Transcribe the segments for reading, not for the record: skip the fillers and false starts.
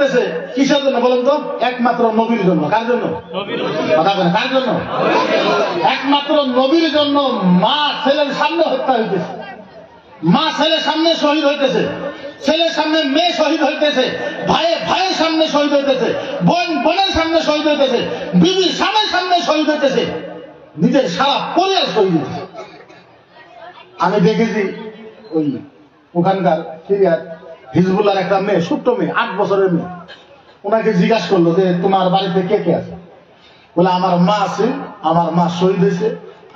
করতেছে কিসের জন্য বলেন তো? একমাত্র নবীর জন্য। কার জন্য? কথা বলেন, কার জন্য? একমাত্র নবীর জন্য মা ছেলের সামনে হত্যা হইতেছে, মা ছেলের সামনে শহীদ হইতেছে, ছেলের সামনে মেয়ে শহীদ হইতেছে, ভাইয়ের সামনে শহীদ হইতেছে, বোনের সামনে শহীদ হইতেছে, বিবির স্বামীর সামনে শহীদ হইতেছে, নিজের সারা পরিবার শহীদ হইতেছে। আমি দেখেছি ওই ওখানকার সিরিয়ার হিজবুল্লাহর একটা মেয়ে, ছোট্ট মেয়ে, 8 বছরের মেয়ে, ওনাকে জিজ্ঞাসা করলো যে তোমার বাড়িতে কে কে আছে? বলে আমার মা আছে, আমার মা শহীদ হয়েছে,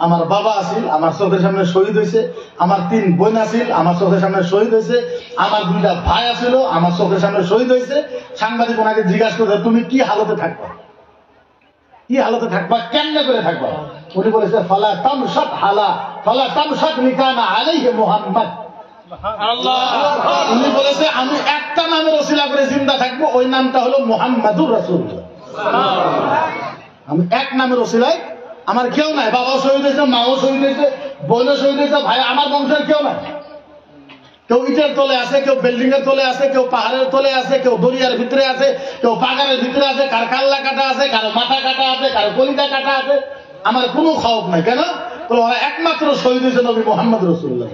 আমার বাবা আছিল, আমার চোখের সামনে শহীদ হয়েছে, আমার 3 বোন আছিল, আমার চোখের সামনে শহীদ হয়েছে, আমার 2টা ভাই আছিল, আমার চোখের সামনে শহীদ হয়েছে। সাংবাদিক ওনাকে জিজ্ঞাসা করছে তুমি কি হালতে থাকবা, কি হালতে থাকবা, কেমনে করে থাকবা? উনি বলেছে ফালা তামশাত হালা ফালা তামশাত নিকানা আলাইহি মুহাম্মদ। উনি বলেছে আমি একটা নামের ওসিলা করে জিন্দা থাকবো, ওই নামটা হলো মুহাম্মাদুর রাসূলুল্লাহ। আমি এক নামের ওসিলায়, আমার কেউ নাই, বাবাও শহীদ হয়েছে, মাও শহীদ হয়েছে, বোনও শহীদ হয়েছে, ভাই আমার বংশের কেউ নাই। কেউ ইটের তলে আছে, কেউ বিল্ডিং এর তলে আছে, কেউ পাহাড়ের তলে আছে, কেউ দরিয়ার ভিতরে আছে, কেউ পাগারের ভিতরে আছে, কার কাল্লা কাটা আছে, কারো মাথা কাটা আছে, কারো কলিজা কাটা আছে। আমার কোনো খবর নাই। কেন? ওরা একমাত্র শহীদ হয়েছে নবী মুহাম্মদ রাসূলুল্লাহ।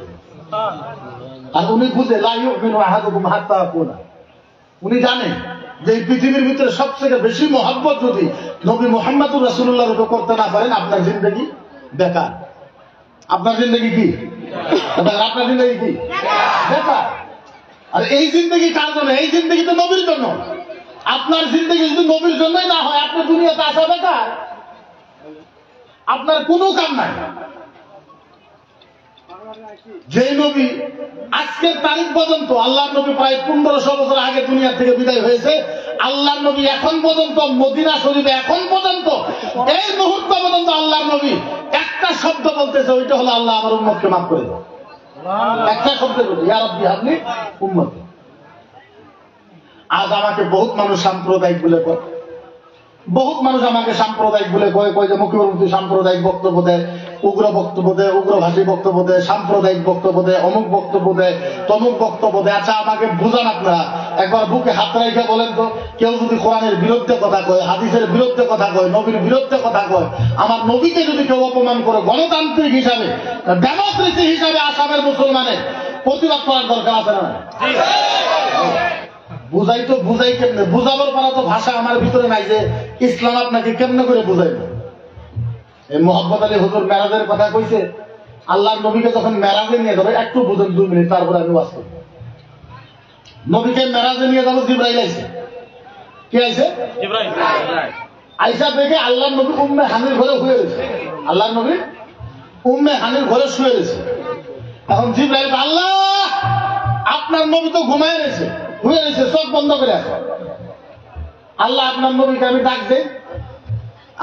আর উনি বুঝে লা ইউমিনু আহাদুকুম হাত্তা আকুনা, উনি জানেন যে এই পৃথিবীর ভিতরে সবথেকে বেশি মহব্বত যদি নবী মুহাম্মদুর রাসূলুল্লাহর উপর করতে না পারেন, আপনার জিন্দেগি বেকার। আপনার জিন্দেগি কি? আপনার জিন্দেগি কি? বেকার। আর এই জিন্দেগি কার জন্য? এই জিন্দেগি তো নবীর জন্য। আপনার জিন্দেগি যদি নবীর জন্যই না হয়, আপনি দুনিয়াতে আসা বেকার, আপনার কোনো কাম নাই। যে নবী আজকের তারিখ পর্যন্ত, আল্লাহর নবী প্রায় 1500 বছর আগে দুনিয়া থেকে বিদায় হয়েছে, আল্লাহর নবী এখন পর্যন্ত মদিনা শরীফে এখন পর্যন্ত এই মুহূর্ত পর্যন্ত আল্লাহর নবী একটা শব্দ বলতেছে, ওইটা হলো আল্লাহ আমার উম্মতকে মাফ করে দাও। একটা শব্দ বলি, ইয়া রাব্বি হাবলি উম্মতি। আজ আমাকে বহুত মানুষ সাম্প্রদায়িক বলে কয়, বহুত মানুষ আমাকে সাম্প্রদায়িক বলে কয় যে মুখ্যমন্ত্রী সাম্প্রদায়িক বক্তব্য দেয়, উগ্র বক্তব্য দেয়, উগ্রভাষী বক্তব্য দেয়, সাম্প্রদায়িক বক্তব্য দেয়, অমুক বক্তব্য দেয়, তমুক বক্তব্য দেয়। আচ্ছা আমাকে বুঝান আপনারা, একবার বুকে হাত রেখে বলেন তো, কেউ যদি কোরআনের বিরুদ্ধে কথা কয়, হাদিসের বিরুদ্ধে কথা কয়, নবীর বিরুদ্ধে কথা কয়, আমার নবীকে যদি কেউ অপমান করে, গণতান্ত্রিক হিসাবে, ডেমোক্রেসি হিসাবে আসামের মুসলমানের প্রতিবাদ করার দরকার আছে না? বুঝাই কেমনে? বুঝাবার পারা তো ভাষা আমার ভিতরে নাই যে ইসলাম আপনাকে কেমনে করে বুঝাইবে। এই মোহাম্মদ আলী হুজুর মেরাজের কথা কইছে, আল্লাহর নবীকে যখন মেরাজে নিয়ে যাবে, একটু বুঝেন 2 মিনিট, তারপরে আমি ওয়াজ করব। নবীকে মেরাজে নিয়ে যাবো, জিবরাইল আইছে। কে আইছে? জিবরাইল। আইসা দেখে আল্লাহর নবী উম্মে হানির ঘরে শুয়ে রয়েছে। আল্লাহর নবী উম্মে হানির ঘরে শুয়ে রয়েছে। এখন জিবরাইল, আল্লাহ আপনার নবী তো ঘুমায় রয়েছে, শুয়ে রয়েছে, চোখ বন্ধ করে আছে। আল্লাহ আপনার নবীকে আমি ডাক দেই।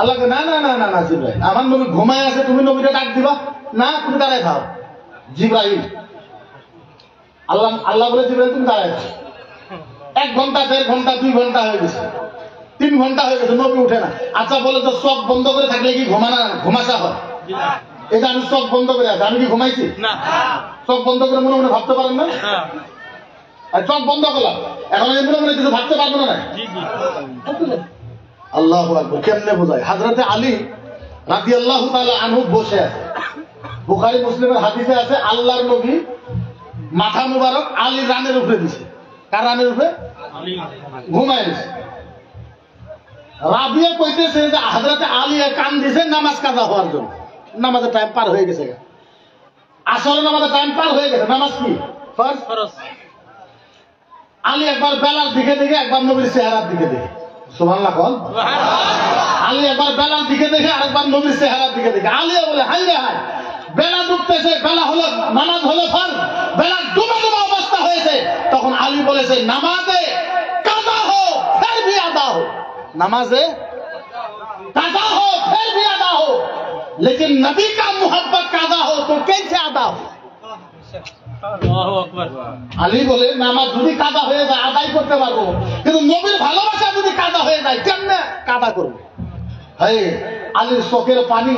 আল্লাহকে না না না না না জিবরাইল, আমার নবী ঘুমায় আছে, তুমি নবীকে ডাক দিবা না, তুমি দাঁড়ায় থাও। জিবরাইল, আল্লাহ বলে জিবরাইল তুমি দাঁড়ায় থাও। 1 ঘন্টা, 1.5 ঘন্টা, 2 ঘন্টা হয়ে গেছে, 3 ঘন্টা হয়ে গেছে, নবী উঠে না। আচ্ছা বলে তো চোখ বন্ধ করে থাকলে কি ঘুমাসা হয়? এটা আমি চোখ বন্ধ করে আছি, আমি কি ঘুমাইছি? চোখ বন্ধ করে মনে মনে ভাবতে পারেন না? চোখ বন্ধ করলাম, এখন আমি মনে মনে কিছু ভাবতে পারবো না। আল্লাহু আকবার। কেমনে বোঝায়? হযরতে আলী রাদিয়াল্লাহু তাআলা আনহু বসে আছে, বুখারী মুসলিমের হাদিসে আছে, আল্লাহর নবী মাথা মুবারক আলীর রানের উপরে দিছে। কার রানের উপরে? ঘুমায় গেছে। রাবিয়া কইতেছে যে হযরতে আলী কান দিছে নামাজ কাজা হওয়ার জন্য, নামাজের টাইম পার হয়ে গেছে, আসলে নামাজের টাইম পার হয়ে গেছে। নামাজ কি ফরজ? আলী একবার বেলার দিকে দেখে, একবার নবীর চেহারার দিকে দেখে। সুবহানাল্লাহ বল। আলী একবার বেলার দিকে দেখে, আরেকবার নবীর চেহারার দিকে দেখে। আলী বলে হাই রে হাই, বেলা ডুবতেছে, বেলা হলো, নামাজ হলো ফরজ, বেলা ডুবা ডুবা অবস্থা হয়েছে। তখন আলী বলেছে নামাজে কাজা হো ফির ভি আদা হো, নামাজে কাজা হো ফির ভি আদা হো, लेकिन नबी का मोहब्बत कादा हो तो कैसे आदा हो? আলী বলে নামাজ যদি কাদা হয়ে যায় আদায় করতে পারবো, কিন্তু নবীর ভালোবাসা যদি কাদা হয়ে যায় কেমনে কাদা করবো? আলীর চোখের পানি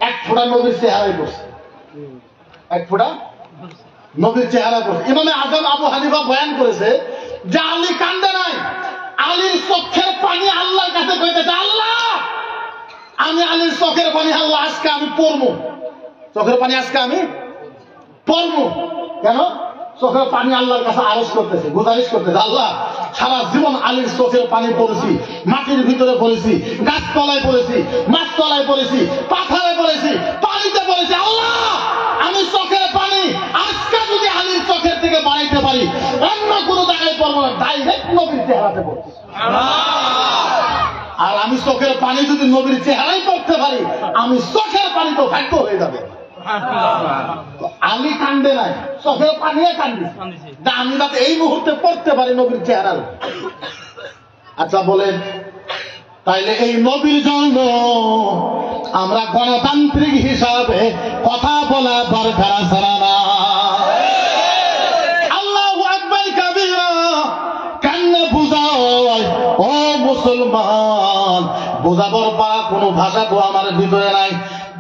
1 ফোঁটা নবীর চেহারায় পড়ছে, 1 ফোঁটা নবীর চেহারা পড়ছে। ইমামে আজম আবু হানিফা বয়ান করেছে যে আলী কান্দে নাই, আমি আলীর চোখের পানি আল্লাহ আজকে আমি পড়বো, চোখের পানি আজকে আমি পড়বো। কেন? চোখের পানি আল্লাহর কাছে আরজ করতেছে, গুজারিশ করতেছে, আল্লাহ সারা জীবন আলীর চোখের পানি পড়েছি, মাটির ভিতরে পড়েছি, গাছতলায় পড়েছি, মাছতলায় পড়েছি, পাথারে পড়েছি, পানিতে পড়েছি, আল্লাহ আমি চোখের পানি আজকে যদি আলীর চোখের থেকে বাড়াইতে পারি, অন্য কোনো জায়গায় পড়বো না, ডাইরেক্ট নবীর চেহারাতে পড়ছি। আর আমি চোখের পানি যদি নবীর চেহারাই পড়তে পারি, আমি চোখের পানি তো ভাগ্য হয়ে যাবে। আলী কান্দে নাই, চোখের পানিয়ে কান্দিছে, আমি যাতে এই মুহূর্তে পড়তে পারি নবীর চেহারার। আচ্ছা বলেন, তাইলে এই নবীর জন্য আমরা গণতান্ত্রিক হিসাবে কথা বলা দরকার আছে না? আল্লাহু আকবার কাবীরা, কান্না বুঝায় ও মুসলমান, বুঝাবার পারা কোনো ভাষা তো আমার ভিতরে নাই।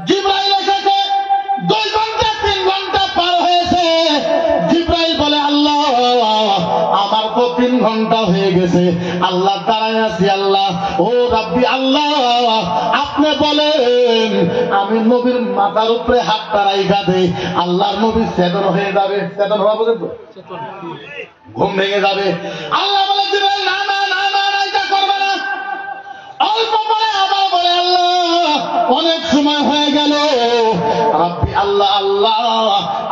জিবরাইল এসেছে, 2 ঘন্টা 3 ঘন্টা পার হয়েছে, জিবরাইল বলে আল্লাহ আমার তো 3 ঘন্টা হয়ে গেছে, আল্লাহ দাঁড়ায় আছি, আল্লাহ ও রাব্বি আল্লাহ আপনি বলেন আমি নবীর মাথার উপরে হাতটা রাইখা দেই, আল্লাহর নবী চেতন হয়ে যাবে। চেতন হওয়া পর্যন্ত ঘুম ভেঙে যাবে। আল্লাহ বলে জিবরাইল না না না না, এটা করবে না। অল্প পরে আবার বলে আল্লাহ অনেক সময় হয়ে গেল, রাব্বি আল্লাহ আল্লাহ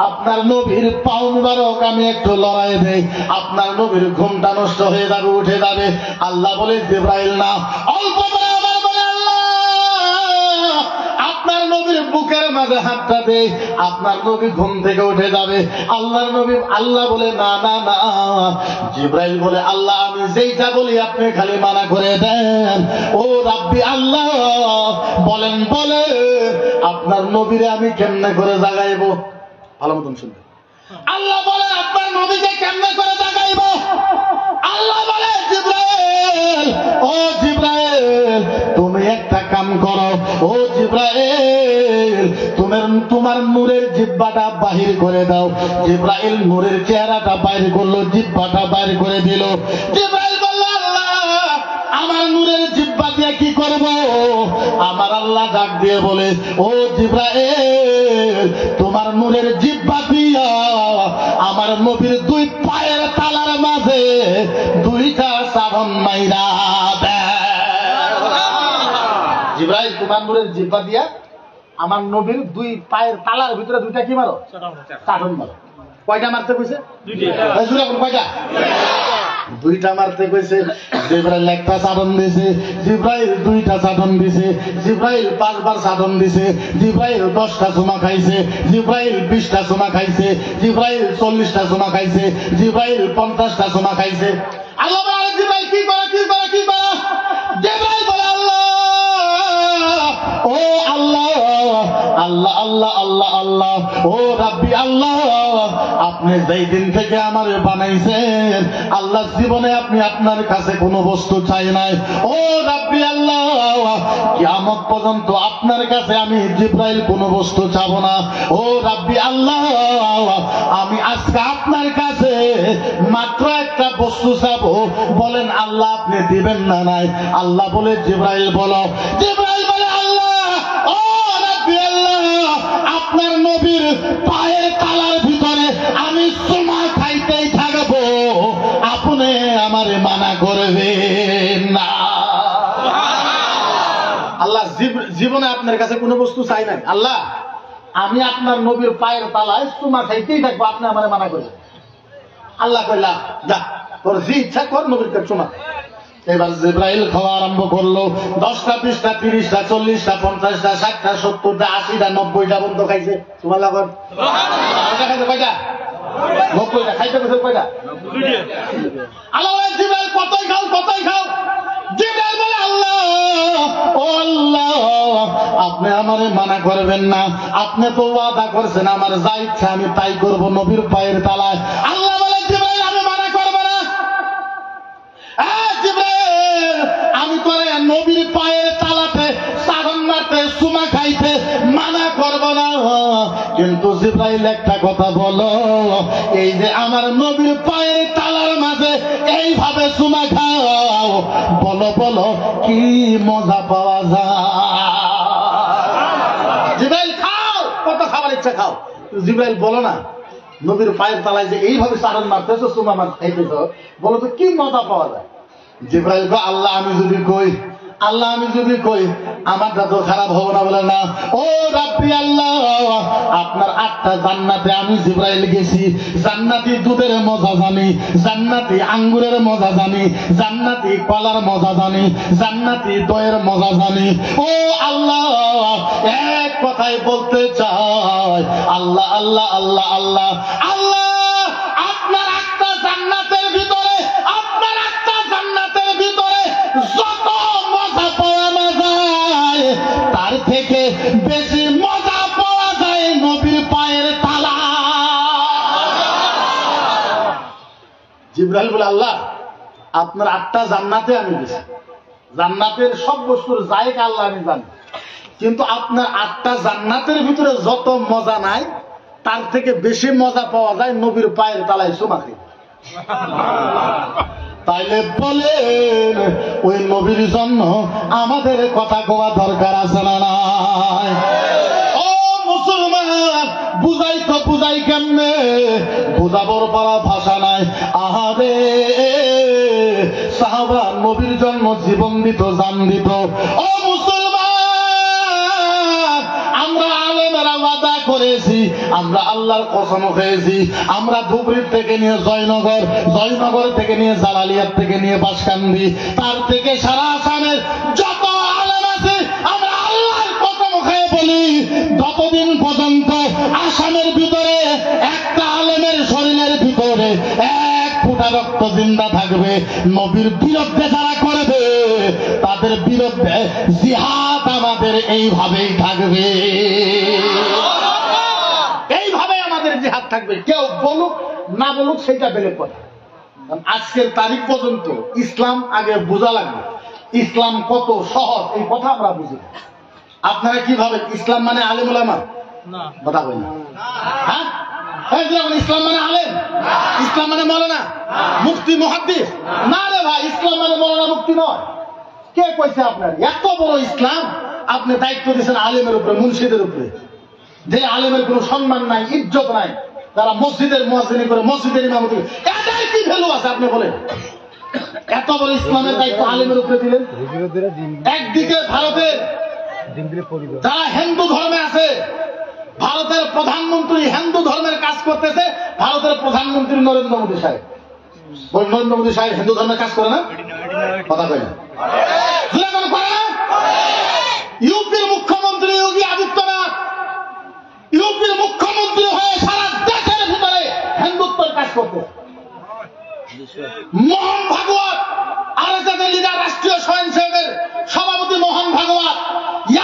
আপনার নবীর পাও মুবারক আমি একটু লড়াই দেই, আপনার নবীর ঘুমটা নষ্ট হয়ে যাবে, উঠে যাবে। আল্লাহ বলে জিবরাইল না। অল্প পরে আবার বলে আল্লাহ আপনার নবীর বুকের মাঝে হাতটা দেই, আপনার নবী ঘুম থেকে উঠে যাবে। আল্লাহর নবী আল্লাহ বলে না না না। জিবরাইল বলে আল্লাহ আমি যেইটা বলি আপনি খালি মানা করে দেন। ও রাব্বি আল্লাহ বলেন বলেন আপনার নবীরে আমি কেমনে করে জাগাইবো? ভালো মতন শুনবেন। আল্লাহ বলে আপনার নবীকে কেমনে করে জাগাইব? আল্লাহ বলে জিবরাইল, ও জিবরাইল তুমি একটা কাম করো, ও জিবরাইল তোমার নূরের জিহ্বাটা বাহির করে দাও। জিবরাইল নূরের চেহারাটা বাইর করলো, জিহ্বাটা বাইর করে দিল। জিবরাইল বলল আল্লাহ আমার নূরের জিহ্বা দিয়ে কি করব? আমার আল্লাহ ডাক দিয়ে বলে ও জিবরাইল তোমার নূরের জিহ্বা দিয়া আমার নবীর 2 পায়ের তালার মাঝে 2টা সাবন মাইরা দে। জিবরাইল তোমার নূরের জিহ্বা দিয়া আমার নবীর 2 পায়ের তালার ভিতরে 2টা কি মারো? সাবন মারো। কয়টা মারতে কইছে? 2টা। কয়টা? 2টা মারতে কইছে। জিবরাইল একটা সাধন দিছে, জিবরাইল 2টা সাধন দিছে, জিবরাইল 5 বার সাধন দিছে, জিবরাইল 10টা চুমা খাইছে, জিবরাইল 20টা চুমা খাইছে, জিবরাইল 40টা চুমা খাইছে, জিবরাইল 50টা চুমা খাইছে। আল্লাহ বলে জিবরাইল কি করে কি করে কি করে? জিবরাইল বলে আল্লাহ ও আল্লাহ আল্লাহ আল্লাহ আল্লাহ আল্লাহ ও রাব্বি আল্লাহ আপনি যেই দিন থেকে আমারে বানাইছেন আল্লাহ জীবনে আপনি আপনার কাছে কোনো বস্তু চাই নাই। ও রাব্বি আল্লাহ কিয়ামত পর্যন্ত আপনার কাছে আমি জিবরাইল কোনো বস্তু চাবো না। ও রাব্বি আল্লাহ আমি আজকে আপনার কাছে মাত্র একটা বস্তু চাবো, বলেন আল্লাহ আপনি দিবেন না নাই? আল্লাহ বলে জিবরাইল বলো। জিবরাইল বলে আল্লাহ ও রাব্বি আল্লাহ আপনার নবীর পায়ের তালার ভিতরে আমি চুমা খাইতেই থাকবো, আপনি আমারে মানা করবেন না। আল্লাহ জীবনে আপনার কাছে কোনো বস্তু চাই নাই। আল্লাহ আমি আপনার নবীর পায়ের তালায় চুমা খাইতেই থাকবো, আপনি আমারে মানা করবেন। আল্লাহ কইলা যা তোর যে ইচ্ছা কর নবীর কাছে চুমা। এবার জিবরাইল খাওয়া আরম্ভ করলো। 10টা 20টা 30টা 40টা 50টা 60টা 70টা 80টা 90টা বন্ধ খাইছে। সুবহানাল্লাহ। খাইছে কয়টা? 90টা। খাইতে গেছে কয়টা? আল্লাহ বলে জিবরাইল কতই খাও কতই খাও। জিবরাইল বলে আল্লাহ ও আল্লাহ আপনি আমারে মানা করবেন না, আপনি তো ওয়াদা করছেন আমার যা ইচ্ছা আমি তাই করব নবীর পায়ের তালায়। আল্লাহ বলে জিবরাইল আমি মানা করব না। আমি তোরে নবীর পায়ের তালাতে সাধন মারতে চুমা খাইতে মানা করব না, কিন্তু জিবরাইল একটা কথা বলো, এই যে আমার নবীর পায়ের তালার মাঝে এইভাবে চুমা খাও, বলো বলো কি মজা পাওয়া যায়? জিবরাইল খাও, কত খাবার ইচ্ছা খাও। জিবরাইল বলো না নবীর পায়ের তলায় যে এইভাবে চারণ মারতেছো, চুমা মার খাইতেছ, বলো তো কি মজা পাওয়া যায়? জিবরাইল গো আল্লাহ আমি যদি কই, আল্লাহ আমি যদি কই আমারটা তো খারাপ হবো না? বলে না, ও রাব্বি আল্লাহ, আপনার 8টা জান্নাতে আমি জিবরাইল গেছি, জান্নাতি দুধের মজা জানি, জান্নাতি আঙ্গুরের মজা জানি, জান্নাতি কলার মজা জানি, জান্নাতি দইয়ের মজা জানি। ও আল্লাহ, এক কথায় বলতে চাই, আল্লাহ আল্লাহ আল্লাহ আল্লাহ আল্লাহ, আপনার 8টা জান্নাতের ভিতরে, আপনার 8টা জান্নাতের ভিতরে যত মজা পাওয়া না যায়, তার থেকে বেশি মজা পাওয়া যায় নবীর পায়ের তালা। জিবরাইল বলে আল্লাহ আপনার 8টা জান্নাতে আমি গেছি, জান্নাতের সব বস্তুর জায়গা আল্লাহ আমি জানি, কিন্তু আপনার 8টা জান্নাতের ভিতরে যত মজা নাই তার থেকে বেশি মজা পাওয়া যায় নবীর পায়ের তালায় চুমা খেয়ে। তাইলে বলেন ওই নবীর জন্য আমাদের কথা কোয়া দরকার আছে না নাই? ও মুসলমান, বুঝাই তো বুঝাই কেমনে, বুঝাবর পারা ভাষা নাই। আহারে সাহাবা নবীর জন্য জীবন দিত, জান দিত। ও মুসলমান, আমরা আলেমেরা ওয়াদা করেছি, আমরা আল্লাহর কসম খেয়েছি, আমরা ধুবড়ির থেকে নিয়ে জয়নগর, জয়নগর থেকে নিয়ে জালালিয়ার থেকে নিয়ে বাসকান্দি, তার থেকে সারা আসামের যত আলেম আছে, আমরা আল্লাহর কসম খেয়ে বলি যতদিন পর্যন্ত আসামের ভিতরে একটা আলেমের শরীরের ভিতরে 1 ফোঁটা রক্ত জিন্দা থাকবে, নবীর বিরুদ্ধে যারা করবে তাদের বিরুদ্ধে জিহাদ আমাদের এইভাবেই থাকবে, এইভাবে আমাদের জিহাদ থাকবে। কেউ বলুক না বলুক সেটা বেলেগ কথা। আজকের তারিখ পর্যন্ত ইসলাম আগে বোঝা লাগবে, ইসলাম কত সহজ এই কথা আমরা বুঝি। আপনারা কি ভাবেন ইসলাম মানে আলেম ওলামা? কথা বলি না, হ্যাঁ? ইসলাম মানে আলেম, ইসলাম মানে মৌলানা, মুফতি, মুহাদ্দিস? না রে ভাই, ইসলাম মানে মৌলানা মুফতি নয়। কে কইছে আপনার এত বড় ইসলাম? আপনি দায়িত্ব দিয়েছেন আলেমের উপরে, মুন্সিদের উপরে, যে আলেমের কোনো সম্মান নাই, ইজ্জত নাই, তারা মসজিদের মুয়াজ্জিনি করে, মসজিদের ইমামতি করে, এটাই কি ভ্যালু আছে আপনি বলেন? এত বড় ইসলামের দায়িত্ব আলেমের উপরে দিলেন। একদিকে ভারতের যারা হিন্দু ধর্মে আছে, ভারতের প্রধানমন্ত্রী হিন্দু ধর্মের কাজ করতেছে, ভারতের প্রধানমন্ত্রী নরেন্দ্র মোদী সাহেব। নরেন্দ্র মোদী সাহেব হিন্দু ধর্মের কাজ করে না? কথা কয় না, করে না? ইউপির মুখ্যমন্ত্রী যোগী আদিত্যনাথ, ইউপির মুখ্যমন্ত্রী হয়ে সারা দেশের ভিতরে হিন্দুত্বের কাজ করতে। মোহন ভাগবত আরএসএসের লিডার, রাষ্ট্রীয় স্বয়ংসেবকের সভাপতি মোহন ভাগবত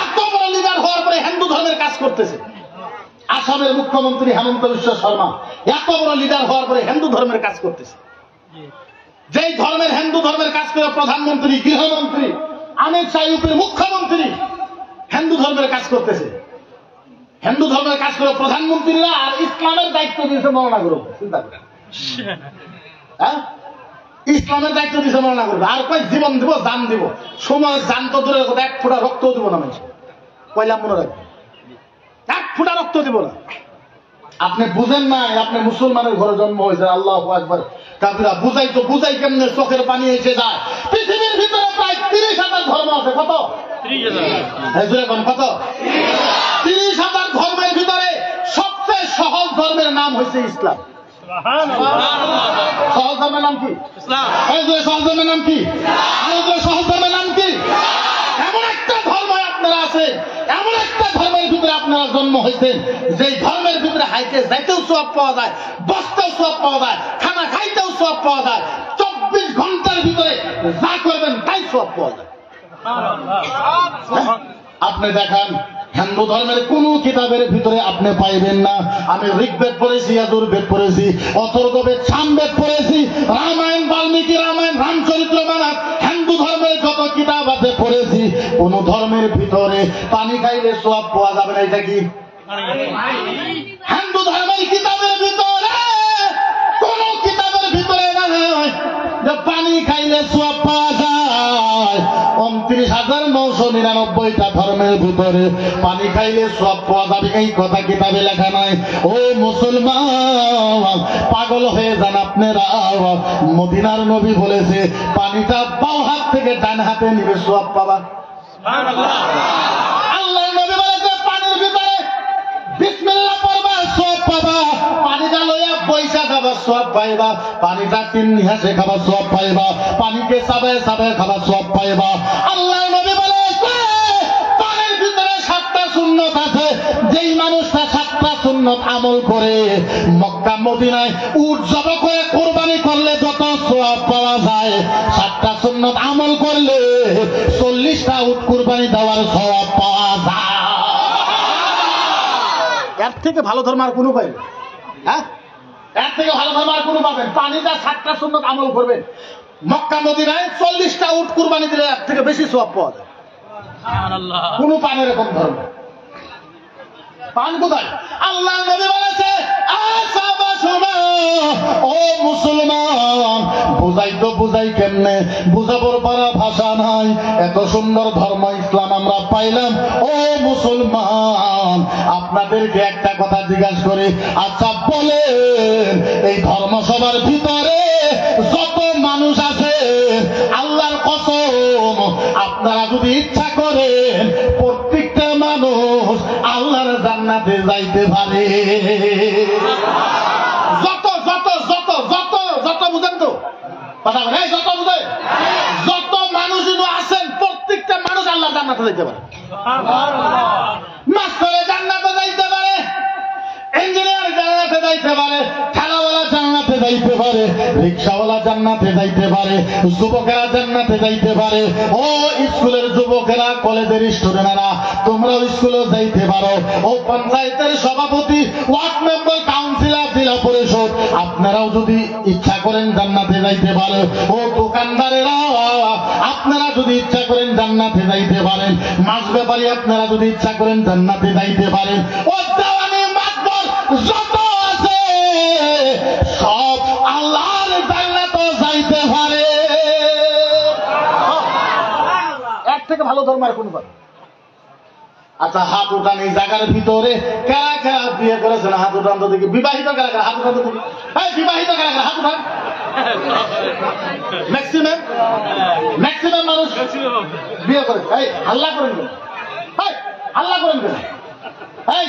এত বড় লিডার হওয়ার পরে হিন্দু ধর্মের কাজ করতেছে। আসামের মুখ্যমন্ত্রী হেমন্ত বিশ্ব শর্মা এত বড় লিডার হওয়ার পরে হিন্দু ধর্মের কাজ করতেছে। যেই ধর্মের হিন্দু ধর্মের কাজ করে প্রধানমন্ত্রী, গৃহমন্ত্রী, অমিত শাহ ইউপির মুখ্যমন্ত্রী হিন্দু ধর্মের কাজ করতেছে। হিন্দু ধর্মের কাজ করে প্রধানমন্ত্রীরা, আর ইসলামের দায়িত্ব দিয়েছে মৌলানা গ্রুপ। চিন্তা করেন, হ্যাঁ? ইসলামের দায়িত্ব দিয়েছে মৌলানা গ্রুপ। আর কয় জীবন দিব, জান দিব, সময় জান তো দূরের কথা, 1 ফোঁটা রক্তও দিব না। মানুষ কইলাম মনে রাখবে, 1 ফোঁটা রক্ত দিব না। আপনি বুঝেন না, আপনি মুসলমানের ঘরে জন্ম হয়েছে। আল্লাহু আকবার কাবিরা। বুঝাই তো বুঝাই কেমনে চোখের পানি এসে যায়। পৃথিবীর ভিতরে প্রায় 30,000 ধর্ম আছে। কত? 30,000। কত? 30,000 ধর্মের ভিতরে সবচেয়ে সহজ ধর্মের নাম হয়েছে ইসলাম। সহজ ধর্মের নাম কি? সহজ ধর্মের নাম কি? সহজ ধর্মের নাম কি? এমন একটা ধর্ম আপনারা আছে, এমন একটা ধর্মের ভিতরে আপনারা জন্ম হয়েছেন, যে ধর্মের ভিতরে হাইতে যাইতেও সওয়াব পাওয়া যায়, বসতেও সওয়াব পাওয়া যায়, খানা খাইতেও সওয়াব পাওয়া যায়, 24 ঘন্টার ভিতরে যা করবেন তাই সওয়াব পাওয়া যায়। আপনি দেখান হিন্দু ধর্মের কোন কিতাবের ভিতরে আপনি পাইবেন না। আমি ঋগ্বেদ পড়েছি, যজুর্বেদ পড়েছি, অথর্ববেদ, সামবেদ পড়েছি, রামায়ণ, বাল্মীকি রামায়ণ, রামচরিত্র মানস, হিন্দু ধর্মের যত কিতাব আছে পড়েছি, কোন ধর্মের ভিতরে পানি খাইলে সওয়াব পাওয়া যাবে না। এটা কি? হিন্দু ধর্মের কিতাবের ভিতরে কোন কিতাবের ভিতরে না যে পানি খাইলে সওয়াব পাওয়া যায়। ও 29,999টা ধর্মের ভিতরে পানি খাইলে সব পাওয়া যাবে এই কথা কিতাবে লেখা নাই। ও মুসলমান, পাগল হয়ে যান আপনারা। মদিনার নবী বলেছে পানিটা বাম হাত থেকে ডান হাতে নিবে সব পাবা। আল্লাহর নবী বলেছে পানির ভিতরে বিসমিল্লাহ পড়বা সব পাবা, পানিটা লইয়া পয়সা খাবা সব পাইবা, পানিটা তিন হাসে খাবা সব পাইবা, পানিকে সাবায় সাবায় খাবা সব পাইবা। আল্লাহর নবী বলেছে পানির ভিতরে 7টা সুন্নত আছে, যেই মানুষটা 7টা সুন্নত আমল করে মক্কা মদিনায় উট জবাই করে কুরবানি করলে যত সওয়াব পাওয়া যায়, 7টা সুন্নত আমল করলে 40টা উট কুরবানি দেওয়ার সওয়াব পাওয়া যায়। এর থেকে ভালো ধর্ম আর কোনো পাইবে? হ্যাঁ, এর থেকে ভালো ধর্ম আর কোনো পাবেন? পানিটা 7টা সুন্নত আমল করবেন, মক্কা মদিনায় 40টা উট কুরবানি দিলে এর থেকে বেশি সওয়াব পাওয়া যায়। কোনো পান এরকম ধর্ম পান কোথায়? আল্লাহ নবী বলেছে ও মুসলমান, বুঝাই তো বুঝাই কেমনে, বুঝাবার পারা ভাষা নাই। এত সুন্দর ধর্ম ইসলাম আমরা পাইলাম। ও মুসলমান, আপনাদেরকে একটা কথা জিজ্ঞাসা করি, আচ্ছা বলেন এই ধর্মসভার ভিতরে যত মানুষ আছে আল্লাহর কসম আপনারা যদি ইচ্ছা করেন প্রত্যেকটা মানুষ আল্লাহর জান্নাতে যাইতে পারে। যত যত যত যত যত বুঝেন তো কথা বলে, যত বুঝে যত মানুষ আছেন প্রত্যেকটা মানুষ আল্লাহ জান্নাতে যাইতে পারে। মাস্টারে জান্নাতে যাইতে পারে, ইঞ্জিনিয়ার জান্নাতে যাইতে পারে, ঠেলাওয়ালা জান্নাতে যাইতে পারে, রিক্সাওয়ালা জান্নাতে যাইতে পারে, যুবকেরা জান্নাতে যাইতে পারে। ও স্কুলের যুবকেরা, কলেজের স্টুডেন্টরা, তোমরাও স্কুলে যাইতে পারো। ও পঞ্চায়েতের সভাপতি, ওয়ার্ড মেম্বার, কাউন্সিলর, জেলা পরিষদ, আপনারাও যদি ইচ্ছা করেন জান্নাতে যাইতে পারে। ও দোকানদারেরা, আপনারা যদি ইচ্ছা করেন জান্নাতে যাইতে পারেন। মাছ ব্যাপারী, আপনারা যদি ইচ্ছা করেন জান্নাতে যাইতে পারেন। ও দেওয়ানি মাতবর যত আছে সব আল্লাহর জান্নাতে যাইতে পারে। এর থেকে ভালো ধর্ম আর কোন পারে? আচ্ছা, হাত উঠান এই জায়গার ভিতরে কারা কারা বিয়ে করেছেন? হাত উঠান তো দেখি। বিবাহিত কারা কারা? হাত উঠান তো দেখি। হ্যাঁ, বিবাহিত কারা কারা? হাত উঠান। ম্যাক্সিমাম মানুষ বিয়ে করে। এই হাল্লা করেন কেন? হাল্লা করেন কেন? এই